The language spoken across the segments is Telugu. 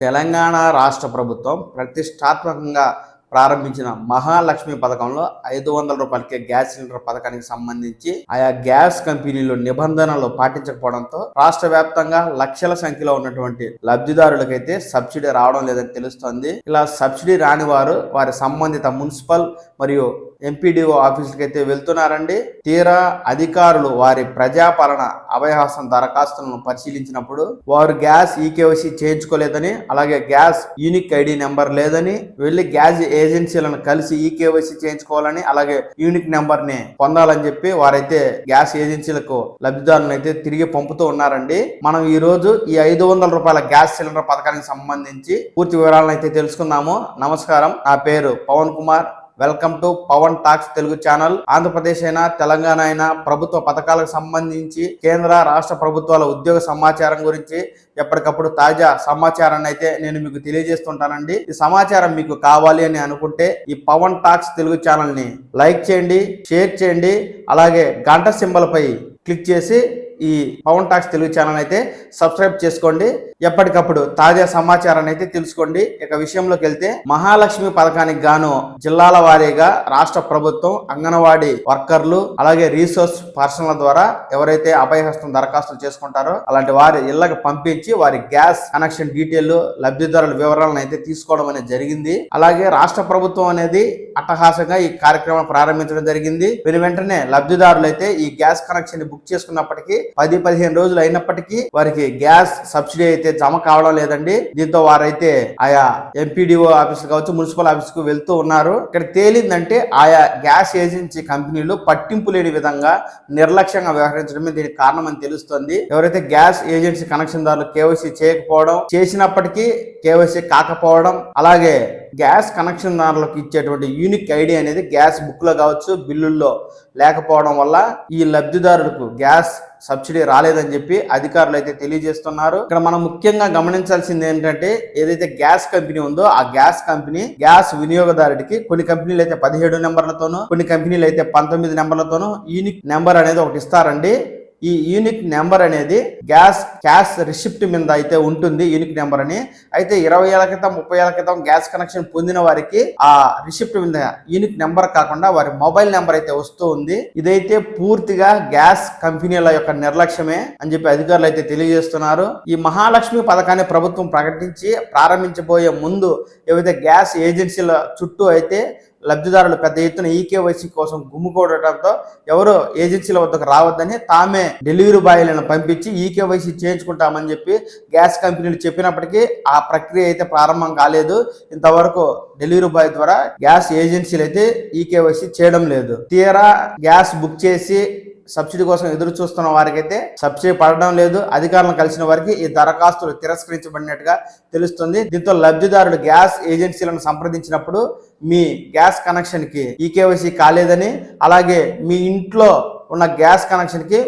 తెలంగాణ రాష్ట్ర ప్రభుత్వం ప్రతిష్టాత్మకంగా ప్రారంభించిన మహాలక్ష్మి పథకంలో 500 రూపాయలకే గ్యాస్ సిలిండర్ పథకానికి సంబంధించి ఆయా గ్యాస్ కంపెనీలు నిబంధనలు పాటించకపోవడంతో రాష్ట్ర వ్యాప్తంగా లక్షల సంఖ్యలో ఉన్నటువంటి లబ్ధిదారులకైతే సబ్సిడీ రావడం లేదని తెలుస్తోంది. ఇలా సబ్సిడీ రాని వారు వారి సంబంధిత మున్సిపల్ మరియు ఎంపీడీఓ ఆఫీసులకి అయితే వెళ్తున్నారండి. తీరా అధికారులు వారి ప్రజాపాలన అభయహస్తం దరఖాస్తులను పరిశీలించినప్పుడు వారు గ్యాస్ ఈకేవైసీ చేయించుకోలేదని, అలాగే గ్యాస్ యూనిక్ ఐడి నెంబర్ లేదని, వెళ్లి గ్యాస్ ఏజెన్సీలను కలిసి ఈకేవైసీ చేయించుకోవాలని, అలాగే యూనిక్ నెంబర్ ని పొందాలని చెప్పి వారైతే గ్యాస్ ఏజెన్సీలకు లబ్ధిదారులను అయితే తిరిగి పంపుతూ ఉన్నారండి. మనం ఈ రోజు ఈ 500 రూపాయల గ్యాస్ సిలిండర్ పథకానికి సంబంధించి పూర్తి వివరాలను అయితే తెలుసుకుందాము. నమస్కారం, నా పేరు Pavan Kumar. Welcome to Pavan talks Telugu channel. Andhra Pradesh అయినా తెలంగాణ అయినా ప్రభుత్వ పథకాలకు సంబంధించి కేంద్ర రాష్ట్ర ప్రభుత్వాల ఉద్యోగ సమాచారం గురించి ఎప్పటికప్పుడు తాజా సమాచారాన్ని అయితే నేను మీకు తెలియజేస్తుంటానండి. ఈ సమాచారం మీకు కావాలి అని అనుకుంటే ఈ పవన్ టాక్స్ తెలుగు ఛానల్ ని లైక్ చేయండి, షేర్ చేయండి, అలాగే గంట సింబల్ పై క్లిక్ చేసి ఈ పవన్ టాక్స్ తెలుగు ఛానల్ అయితే సబ్స్క్రైబ్ చేసుకోండి. ఎప్పటికప్పుడు తాజా సమాచారాన్ని అయితే తెలుసుకోండి. ఇక విషయంలోకి వెళ్తే మహాలక్ష్మి పథకానికి గాను జిల్లాల వారీగా రాష్ట్ర ప్రభుత్వం అంగన్వాడీ వర్కర్లు అలాగే రీసోర్స్ పర్సన్ల ద్వారా ఎవరైతే అభయహస్తం దరఖాస్తులు చేసుకుంటారో అలాంటి వారి ఇళ్లకు పంపించి వారి గ్యాస్ కనెక్షన్ డీటెయిల్ లబ్ధిదారుల వివరాలను అయితే తీసుకోవడం అనేది జరిగింది. అలాగే రాష్ట్ర ప్రభుత్వం అనేది అట్టహాసంగా ఈ కార్యక్రమం ప్రారంభించడం జరిగింది. వెంటనే లబ్ధిదారులు అయితే ఈ గ్యాస్ కనెక్షన్ బుక్ చేసుకున్నప్పటికీ 10-15 రోజులు అయినప్పటికీ వారికి గ్యాస్ సబ్సిడీ అయితే జమ కావడం లేదండి. దీంతో వారైతే ఆయా ఎంపీడీఓ ఆఫీస్ కావచ్చు, మున్సిపల్ ఆఫీస్ కు వెళ్తూ ఉన్నారు. ఇక్కడ తేలిందంటే ఆయా గ్యాస్ ఏజెన్సీ కంపెనీలు పట్టింపు లేని విధంగా నిర్లక్ష్యంగా వ్యవహరించడమే దీనికి కారణం అని తెలుస్తోంది. ఎవరైతే గ్యాస్ ఏజెన్సీ కనెక్షన్ దారులు కేవైసీ చేయకపోవడం, చేసినప్పటికీ కేవైసీ కాకపోవడం, అలాగే గ్యాస్ కనెక్షన్ దారులకు ఇచ్చేటువంటి యూనిక్ ఐడి అనేది గ్యాస్ బుక్ లో కావచ్చు బిల్లుల్లో లేకపోవడం వల్ల ఈ లబ్ధిదారులకు గ్యాస్ సబ్సిడీ రాలేదని చెప్పి అధికారులు అయితే తెలియజేస్తున్నారు. ఇక్కడ మనం ముఖ్యంగా గమనించాల్సింది ఏంటంటే ఏదైతే గ్యాస్ కంపెనీ ఉందో ఆ గ్యాస్ కంపెనీ గ్యాస్ వినియోగదారుడికి కొన్ని కంపెనీలు అయితే 17 నెంబర్లతోనూ, కొన్ని కంపెనీలు అయితే 19 నెంబర్లతోనూ యూనిక్ నెంబర్ అనేది ఒకటి ఇస్తారండి. ఈ యూనిక్ నెంబర్ అనేది గ్యాస్ రిసిప్ట్ మీద అయితే ఉంటుంది. యూనిక్ నెంబర్ అని అయితే 20 ఏళ్ల క్రితం 30 ఏళ్ల క్రితం గ్యాస్ కనెక్షన్ పొందిన వారికి ఆ రిసిప్ట్ మీద యూనిక్ నెంబర్ కాకుండా వారి మొబైల్ నెంబర్ అయితే వస్తూ ఉంది. ఇదైతే పూర్తిగా గ్యాస్ కంపెనీల యొక్క నిర్లక్ష్యమే అని చెప్పి అధికారులు అయితే తెలియజేస్తున్నారు. ఈ మహాలక్ష్మి పథకాన్ని ప్రభుత్వం ప్రకటించి ప్రారంభించబోయే ముందు ఏవైతే గ్యాస్ ఏజెన్సీల చుట్టూ అయితే లబ్ధిదారులు పెద్ద ఎత్తున ఈకేవైసీ కోసం గుమ్ముకోవడంతో ఎవరు ఏజెన్సీల వద్దకు రావద్దని తామే డెలివరీ బాయ్లను పంపించి ఈకేవైసీ చేయించుకుంటామని చెప్పి గ్యాస్ కంపెనీలు చెప్పినప్పటికీ ఆ ప్రక్రియ అయితే ప్రారంభం కాలేదు. ఇంతవరకు డెలివరీ బాయ్ ద్వారా గ్యాస్ ఏజెన్సీలు అయితే ఈకేవైసీ చేయడం లేదు. తీరా గ్యాస్ బుక్ చేసి సబ్సిడీ కోసం ఎదురు చూస్తున్న వారికైతే సబ్సిడీ పడడం లేదు. అధికారులను కలిసిన వారికి ఈ దరఖాస్తులు తిరస్కరించబడినట్టుగా తెలుస్తుంది. దీంతో లబ్ధిదారులు గ్యాస్ ఏజెన్సీలను సంప్రదించినప్పుడు మీ గ్యాస్ కనెక్షన్ కి ఈకేవైసీ కాలేదని, అలాగే మీ ఇంట్లో ఉన్న గ్యాస్ కనెక్షన్ కి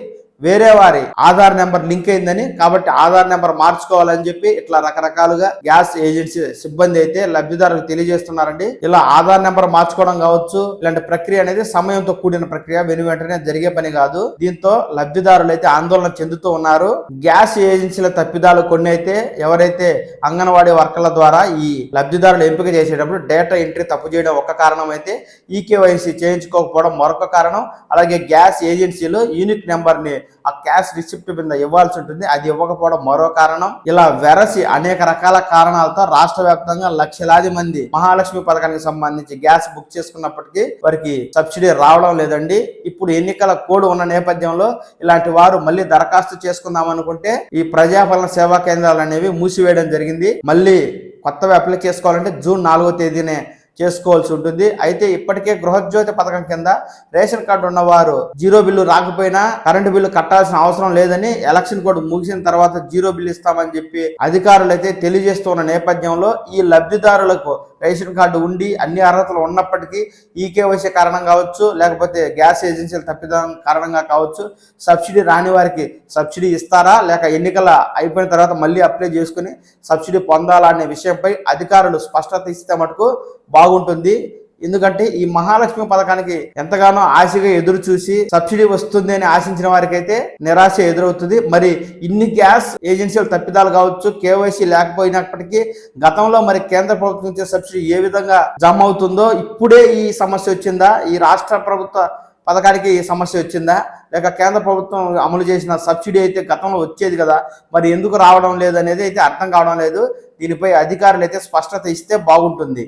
వేరే వారి ఆధార్ నెంబర్ లింక్ అయిందని, కాబట్టి ఆధార్ నెంబర్ మార్చుకోవాలని చెప్పి ఇట్లా రకరకాలుగా గ్యాస్ ఏజెన్సీ సిబ్బంది అయితే లబ్ధిదారులకు తెలియజేస్తున్నారండి. ఇలా ఆధార్ నెంబర్ మార్చుకోవడం కావచ్చు, ఇలాంటి ప్రక్రియ అనేది సమయంతో కూడిన ప్రక్రియ, వెంటనే జరిగే పని కాదు. దీంతో లబ్ధిదారులు అయితే ఆందోళన చెందుతూ ఉన్నారు. గ్యాస్ ఏజెన్సీల తప్పిదాలు కొన్ని అయితే ఎవరైతే అంగన్వాడీ వర్కర్ల ద్వారా ఈ లబ్ధిదారులు ఎంపిక చేసేటప్పుడు డేటా ఎంట్రీ తప్పు చేయడం ఒక కారణం అయితే, ఈకేవైసీ చేయించుకోకపోవడం మరొక కారణం, అలాగే గ్యాస్ ఏజెన్సీలు యూనిక్ నెంబర్ ని ఆ గ్యాస్ రిసిప్ట్ మీద ఇవ్వాల్సి ఉంటుంది, అది ఇవ్వకపోవడం మరో కారణం. ఇలా వెరసి అనేక రకాల కారణాలతో రాష్ట్ర వ్యాప్తంగా లక్షలాది మంది మహాలక్ష్మి పథకానికి సంబంధించి గ్యాస్ బుక్ చేసుకున్నప్పటికీ వారికి సబ్సిడీ రావడం లేదండి. ఇప్పుడు ఎన్నికల కోడ్ ఉన్న నేపథ్యంలో ఇలాంటి వారు మళ్ళీ దరఖాస్తు చేసుకుందాం అనుకుంటే ఈ ప్రజాపాలన సేవా కేంద్రాలు అనేవి మూసివేయడం జరిగింది. మళ్ళీ కొత్తవి అప్లై చేసుకోవాలంటే జూన్ 4వ తేదీనే చేసుకోవాల్సి ఉంటుంది. అయితే ఇప్పటికే గృహజ్యోతి పథకం కింద రేషన్ కార్డు ఉన్నవారు జీరో బిల్లు రాకపోయినా కరెంటు బిల్లు కట్టాల్సిన అవసరం లేదని, ఎలక్షన్ కోడ్ ముగిసిన తర్వాత జీరో బిల్లు ఇస్తామని చెప్పి అధికారులు అయితే తెలియజేస్తున్న నేపథ్యంలో ఈ లబ్ధిదారులకు రేషన్ కార్డు ఉండి అన్ని అర్హతలు ఉన్నప్పటికీ ఈకేవైసీ కారణం కావచ్చు, లేకపోతే గ్యాస్ ఏజెన్సీల తప్పిదం కారణంగా కావచ్చు, సబ్సిడీ రాని వారికి సబ్సిడీ ఇస్తారా లేక ఎన్నికల అయిపోయిన తర్వాత మళ్ళీ అప్లై చేసుకుని సబ్సిడీ పొందాలా అనే విషయంపై అధికారులు స్పష్టత ఇస్తే మటుకు బాగుంటుంది. ఎందుకంటే ఈ మహాలక్ష్మి పథకానికి ఎంతగానో ఆశగా ఎదురు చూసి సబ్సిడీ వస్తుంది అని ఆశించిన వారికి అయితే నిరాశ ఎదురవుతుంది. మరి ఇన్ని గ్యాస్ ఏజెన్సీలు తప్పిదాలు కావచ్చు, కేవైసీ లేకపోయినప్పటికీ గతంలో మరి కేంద్ర ప్రభుత్వం ఇచ్చే సబ్సిడీ ఏ విధంగా జమ అవుతుందో ఇప్పుడే ఈ సమస్య వచ్చిందా, ఈ రాష్ట్ర ప్రభుత్వ పథకానికి ఈ సమస్య వచ్చిందా, లేక కేంద్ర ప్రభుత్వం అమలు చేసిన సబ్సిడీ అయితే గతంలో వచ్చేది కదా, మరి ఎందుకు రావడం లేదు అనేది అయితే అర్థం కావడం లేదు. దీనిపై అధికారులు అయితే స్పష్టత ఇస్తే బాగుంటుంది.